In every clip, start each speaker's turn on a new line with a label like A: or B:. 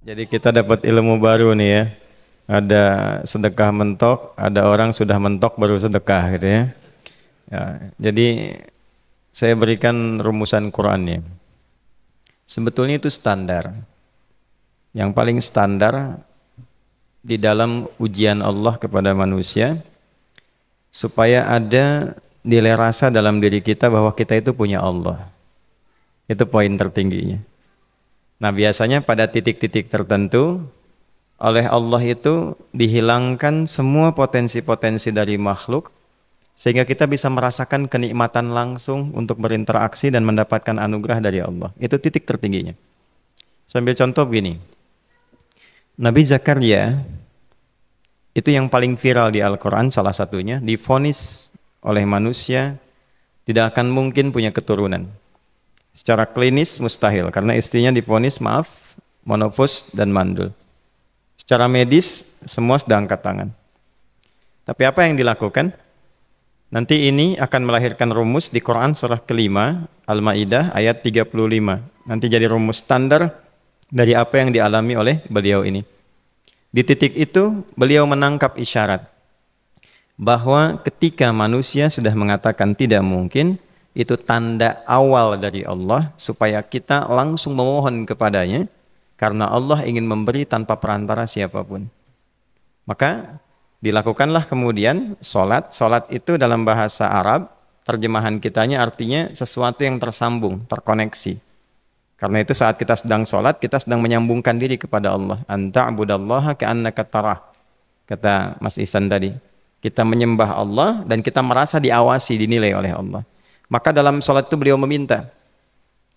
A: Jadi kita dapat ilmu baru nih ya. Ada sedekah mentok, ada orang sudah mentok baru sedekah gitu ya. Ya, jadi saya berikan rumusan Qur'annya. Sebetulnya itu standar. Yang paling standar di dalam ujian Allah kepada manusia supaya ada nilai rasa dalam diri kita bahwa kita itu punya Allah. Itu poin tertingginya. Nah, biasanya pada titik-titik tertentu oleh Allah itu dihilangkan semua potensi-potensi dari makhluk sehingga kita bisa merasakan kenikmatan langsung untuk berinteraksi dan mendapatkan anugerah dari Allah. Itu titik tertingginya. Sambil contoh begini. Nabi Zakaria itu yang paling viral di Al-Quran, salah satunya divonis oleh manusia tidak akan mungkin punya keturunan. Secara klinis mustahil karena istrinya divonis monofus dan mandul. Secara medis semua sudah angkat tangan. Tapi apa yang dilakukan? Nanti ini akan melahirkan rumus di Quran surah kelima Al-Maidah ayat 35. Nanti jadi rumus standar dari apa yang dialami oleh beliau ini. Di titik itu beliau menangkap isyarat bahwa ketika manusia sudah mengatakan tidak mungkin, itu tanda awal dari Allah supaya kita langsung memohon kepadanya karena Allah ingin memberi tanpa perantara siapapun. Maka dilakukanlah kemudian solat. Solat itu dalam bahasa Arab, terjemahan kitanya artinya sesuatu yang tersambung, terkoneksi. Karena itu saat kita sedang solat, kita sedang menyambungkan diri kepada Allah. Anta'budallaha ka'annaka tarah. Kata Mas Ihsan tadi. Kita menyembah Allah dan kita merasa diawasi, dinilai oleh Allah. Maka dalam solat itu beliau meminta.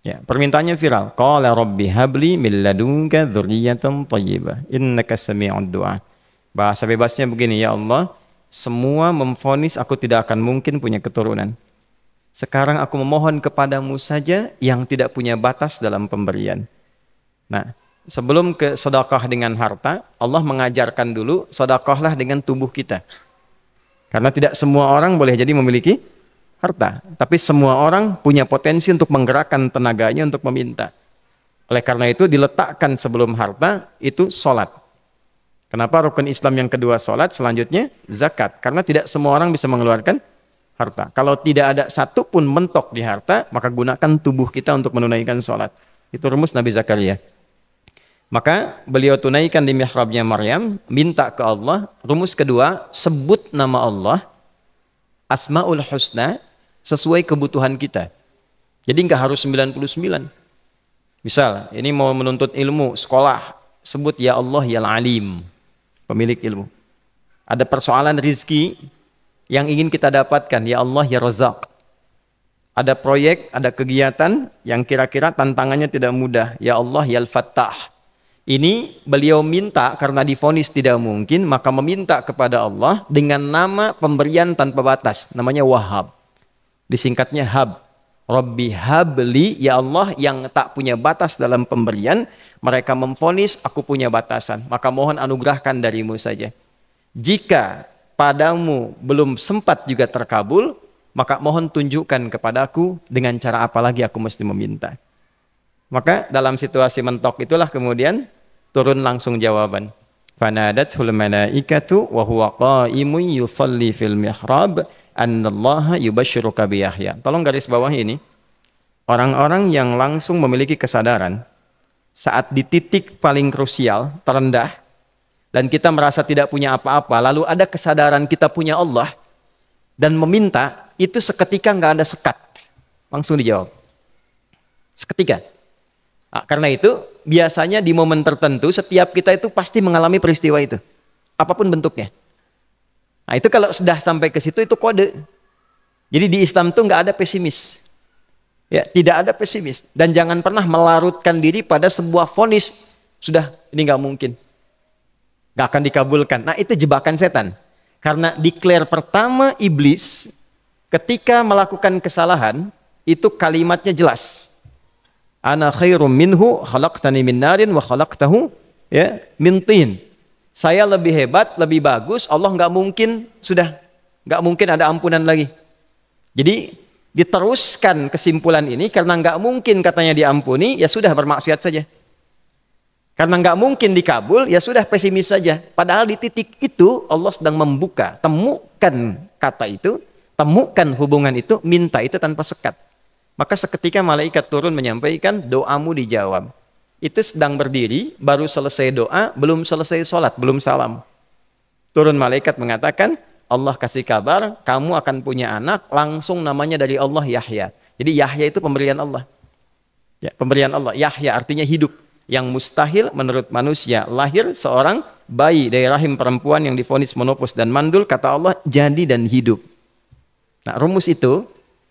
A: Ya, permintaannya viral. Qala rabbi habli min ladunka dzurriyyatan thayyibah innaka sami'ud du'a. Bahasa bebasnya begini, ya Allah, semua memvonis aku tidak akan mungkin punya keturunan. Sekarang aku memohon kepadamu saja yang tidak punya batas dalam pemberian. Nah, sebelum ke sedekah dengan harta, Allah mengajarkan dulu sedekahlah dengan tubuh kita. Karena tidak semua orang boleh jadi memiliki harta, tapi semua orang punya potensi untuk menggerakkan tenaganya untuk meminta. Oleh karena itu diletakkan sebelum harta itu solat. Kenapa rukun Islam yang kedua solat, selanjutnya zakat? Karena tidak semua orang bisa mengeluarkan harta. Kalau tidak ada satu pun mentok di harta, maka gunakan tubuh kita untuk menunaikan solat. Itu rumus Nabi Zakaria. Maka beliau tunaikan di mihrabnya Maryam, minta ke Allah. Rumus kedua, sebut nama Allah, Asmaul Husna, sesuai kebutuhan kita. Jadi nggak harus 99. Misal, ini mau menuntut ilmu, sekolah, sebut ya Allah ya Alim, pemilik ilmu. Ada persoalan rizki yang ingin kita dapatkan, ya Allah ya Razak. Ada proyek, ada kegiatan yang kira-kira tantangannya tidak mudah, ya Allah ya Al-Fattah. Ini beliau minta karena divonis tidak mungkin, maka meminta kepada Allah dengan nama pemberian tanpa batas, namanya Wahhab. Disingkatnya Hab. Rabbi habli, ya Allah yang tak punya batas dalam pemberian. Mereka memvonis aku punya batasan, maka mohon anugerahkan darimu saja. Jika padamu belum sempat juga terkabul, maka mohon tunjukkan kepadaku dengan cara apa lagi aku mesti meminta. Maka dalam situasi mentok itulah kemudian turun langsung jawaban. Fanadathul malaikatu wa huwa qa'imun yusalli fil mihrab annallaha yubashshiruka bi Yahya. Tolong garis bawah ini. Orang-orang yang langsung memiliki kesadaran saat di titik paling krusial, terendah, dan kita merasa tidak punya apa-apa, lalu ada kesadaran kita punya Allah dan meminta, itu seketika nggak ada sekat. Langsung dijawab. Seketika. Nah, karena itu biasanya di momen tertentu setiap kita itu pasti mengalami peristiwa itu, apapun bentuknya. Nah itu kalau sudah sampai ke situ itu kode. Jadi di Islam tuh nggak ada pesimis, ya tidak ada pesimis dan jangan pernah melarutkan diri pada sebuah vonis sudah ini nggak mungkin, nggak akan dikabulkan. Nah itu jebakan setan. Karena declare pertama iblis ketika melakukan kesalahan itu kalimatnya jelas. Ana khairum minhu khalaqtani min narin wa khalaqtahu ya min tin. Saya lebih hebat, lebih bagus. Allah nggak mungkin nggak mungkin ada ampunan lagi. Jadi diteruskan kesimpulan ini karena nggak mungkin katanya diampuni, ya sudah bermaksiat saja. Karena nggak mungkin dikabul, ya sudah pesimis saja. Padahal di titik itu Allah sedang membuka. Temukan kata itu, temukan hubungan itu, minta itu tanpa sekat. Maka seketika malaikat turun menyampaikan, doamu dijawab. Itu sedang berdiri, baru selesai doa, belum selesai sholat, belum salam. Turun malaikat mengatakan, Allah kasih kabar, kamu akan punya anak, langsung namanya dari Allah Yahya. Jadi Yahya itu pemberian Allah. Ya, pemberian Allah. Yahya artinya hidup. Yang mustahil menurut manusia, lahir seorang bayi dari rahim perempuan yang divonis menopause dan mandul, kata Allah jadi dan hidup. Nah, rumus itu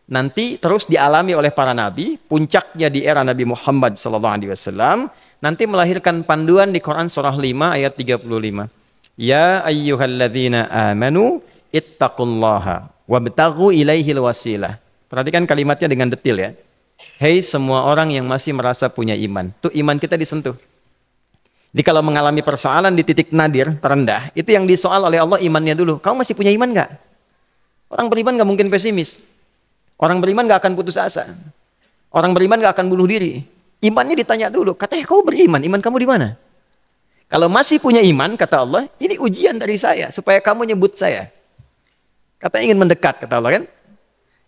A: nanti terus dialami oleh para nabi, puncaknya di era Nabi Muhammad SAW, nanti melahirkan panduan di Quran surah 5 ayat 35. Ya ayyuhalladzina amanu ittaqullaha wabtaghu ilaihil wasilah. Perhatikan kalimatnya dengan detail ya. Hei semua orang yang masih merasa punya iman. Tuh iman kita disentuh. Jadi kalau mengalami persoalan di titik nadir, terendah, itu yang disoal oleh Allah imannya dulu. Kamu masih punya iman nggak? Orang beriman nggak mungkin pesimis. Orang beriman nggak akan putus asa. Orang beriman nggak akan bunuh diri. Imannya ditanya dulu. Katanya kau beriman, iman kamu di mana? Kalau masih punya iman, kata Allah, ini ujian dari saya supaya kamu nyebut saya. Katanya ingin mendekat, kata Allah kan?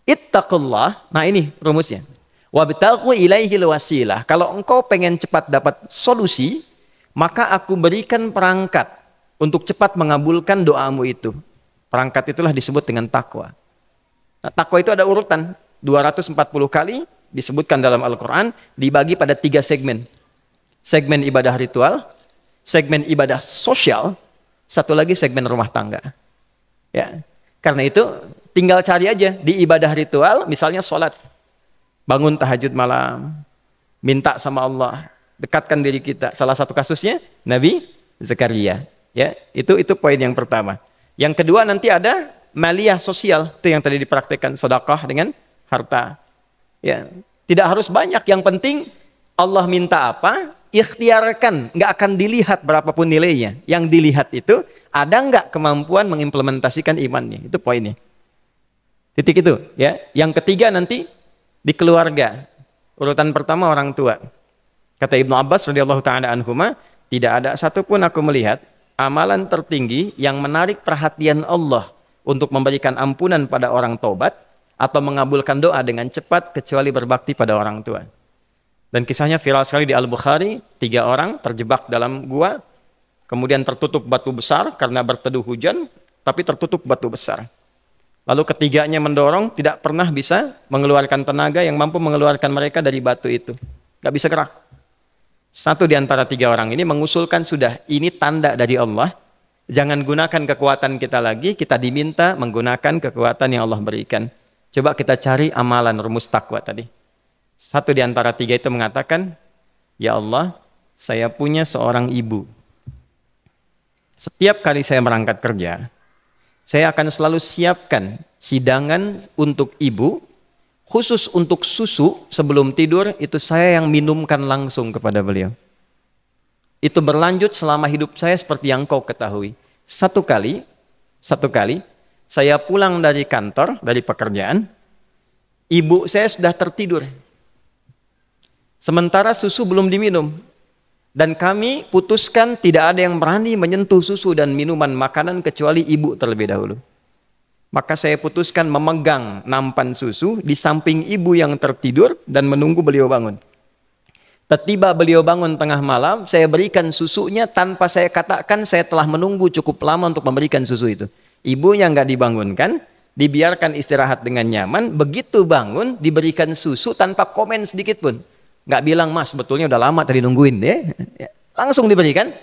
A: Ittaqullah. Nah ini rumusnya. Wabtaghu ilaihil wasilah. Kalau engkau pengen cepat dapat solusi, maka aku berikan perangkat untuk cepat mengabulkan doamu itu. Perangkat itulah disebut dengan takwa. Nah, takwa itu ada urutan 240 kali disebutkan dalam Al-Quran, dibagi pada 3 segmen. Segmen ibadah ritual, segmen ibadah sosial, satu lagi segmen rumah tangga. Ya, karena itu tinggal cari aja di ibadah ritual, misalnya sholat. Bangun tahajud malam, minta sama Allah, dekatkan diri kita. Salah satu kasusnya Nabi Zakaria. Ya, itu poin yang pertama. Yang kedua nanti ada maliyah sosial, itu yang tadi dipraktekkan, sedekah dengan harta. Ya, tidak harus banyak, yang penting Allah minta apa, ikhtiarkan, nggak akan dilihat berapapun nilainya. Yang dilihat itu ada nggak kemampuan mengimplementasikan imannya, itu poinnya. Titik itu, ya. Yang ketiga nanti di keluarga. Urutan pertama orang tua. Kata Ibnu Abbas radhiyallahu taala anhuma, tidak ada satupun aku melihat amalan tertinggi yang menarik perhatian Allah untuk memberikan ampunan pada orang tobat atau mengabulkan doa dengan cepat kecuali berbakti pada orang tua. Dan kisahnya viral sekali di Al-Bukhari, 3 orang terjebak dalam gua, kemudian tertutup batu besar karena berteduh hujan, tapi tertutup batu besar. Lalu ketiganya mendorong, tidak pernah bisa mengeluarkan tenaga yang mampu mengeluarkan mereka dari batu itu. Gak bisa gerak. Satu di antara 3 orang ini mengusulkan, sudah, ini tanda dari Allah. Jangan gunakan kekuatan kita lagi, kita diminta menggunakan kekuatan yang Allah berikan. Coba kita cari amalan rumus takwa tadi. Satu di antara 3 itu mengatakan, ya Allah, saya punya seorang ibu. Setiap kali saya berangkat kerja, saya akan selalu siapkan hidangan untuk ibu, khusus untuk susu sebelum tidur, itu saya yang minumkan langsung kepada beliau. Itu berlanjut selama hidup saya seperti yang kau ketahui. Satu kali, saya pulang dari kantor, dari pekerjaan, ibu saya sudah tertidur. Sementara susu belum diminum. Dan kami putuskan tidak ada yang berani menyentuh susu dan minuman makanan kecuali ibu terlebih dahulu. Maka saya putuskan memegang nampan susu di samping ibu yang tertidur dan menunggu beliau bangun. Tiba beliau bangun tengah malam, saya berikan susunya tanpa saya katakan saya telah menunggu cukup lama untuk memberikan susu itu. Ibunya nggak dibangunkan, dibiarkan istirahat dengan nyaman, begitu bangun diberikan susu tanpa komen sedikit pun. Nggak bilang, mas betulnya udah lama tadi nungguin deh. Langsung diberikan.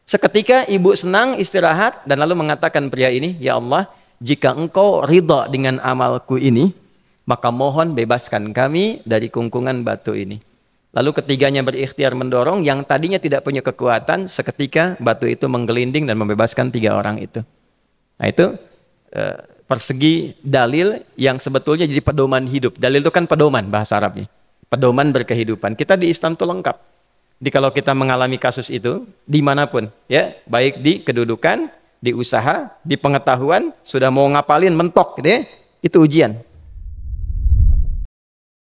A: Seketika ibu senang istirahat dan lalu mengatakan pria ini, ya Allah, jika engkau ridha dengan amalku ini, maka mohon bebaskan kami dari kungkungan batu ini. Lalu ketiganya berikhtiar mendorong, yang tadinya tidak punya kekuatan, seketika batu itu menggelinding dan membebaskan 3 orang itu. Nah itu persegi dalil yang sebetulnya jadi pedoman hidup. Dalil itu kan pedoman bahasa Arabnya. Pedoman berkehidupan. Kita di Islam itu lengkap. Jadi kalau kita mengalami kasus itu dimanapun, ya, baik di kedudukan, di usaha, di pengetahuan, sudah mau ngapalin mentok, gitu ya, itu ujian.